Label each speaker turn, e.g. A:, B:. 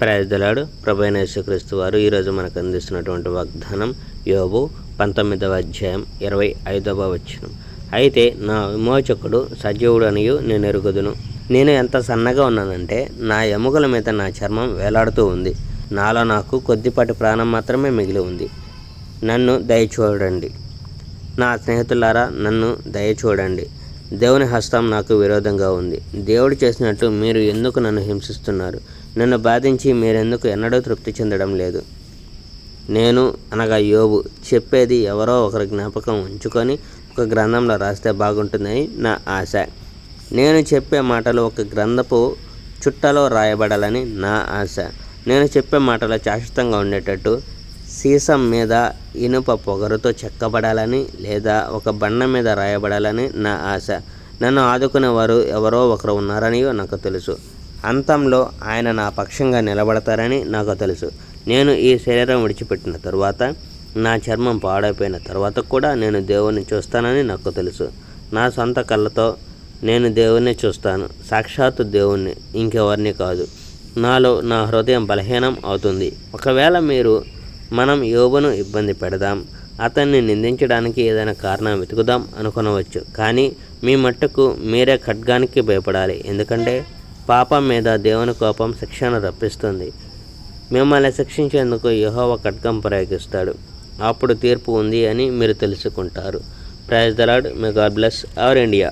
A: Praise the lord. ప్రభువైన యేసుక్రీస్తు వారు ఈరోజు మనకు అందిస్తున్నటువంటి వాగ్దానం యోబు 19వ అధ్యాయం 25వ వచనం. అయితే నా విమోచకుడు సజీవుడు అనియు నేను ఎరుగుదును. నేను ఎంత సన్నగా ఉన్నానంటే నా ఎముకల మీద నా చర్మం వేలాడుతూ ఉంది. నాలో నాకు కొద్దిపాటి ప్రాణం మాత్రమే మిగిలి ఉంది. నన్ను దయచూడండి, నా స్నేహితులారా, నన్ను దయచూడండి. దేవుని హస్తం నాకు విరోధంగా ఉంది. దేవుడు చేసినట్టు మీరు ఎందుకు నన్ను హింసిస్తున్నారు? నన్ను బాధించి మీరెందుకు ఎన్నడూ తృప్తి చెందడం లేదు? నేను అనగా యోబు చెప్పేది ఎవరో ఒకరి జ్ఞాపకం ఉంచుకొని ఒక గ్రంథంలో రాస్తే బాగుంటుందని నా ఆశ. నేను చెప్పే మాటలు ఒక గ్రంథపు చుట్టలో రాయబడాలని నా ఆశ. నేను చెప్పే మాటలు శాశ్వతంగా ఉండేటట్టు సీసం మీద ఇనుప పొగరుతో చెక్కబడాలని లేదా ఒక బండ మీద రాయబడాలని నా ఆశ. నన్ను ఆదుకునేవారు ఎవరో ఒకరు ఉన్నారని నాకు తెలుసు. అంతంలో ఆయన నా పక్షంగా నిలబడతారని నాకు తెలుసు. నేను ఈ శరీరం విడిచిపెట్టిన తరువాత, నా చర్మం పాడైపోయిన తర్వాత కూడా నేను దేవుణ్ణి చూస్తానని నాకు తెలుసు. నా సొంత కళ్ళతో నేను దేవుణ్ణి చూస్తాను, సాక్షాత్తు దేవుణ్ణి, ఇంకెవరిని కాదు. నాలో నా హృదయం బలహీనం అవుతుంది. ఒకవేళ మనం యోబును ఇబ్బంది పెడదాం, అతన్ని నిందించడానికి ఏదైనా కారణం వెతుకుదాం అనుకునవచ్చు. కానీ మీ మట్టుకు మీరే ఖడ్గానికి భయపడాలి. ఎందుకంటే పాపం మీద దేవుని కోపం శిక్షను రప్పిస్తుంది. మిమ్మల్ని శిక్షించేందుకు యెహోవా ఖడ్గం ప్రయోగిస్తాడు. అప్పుడు తీర్పు ఉంది అని మీరు తెలుసుకుంటారు. Praise the Lord. May God bless our India.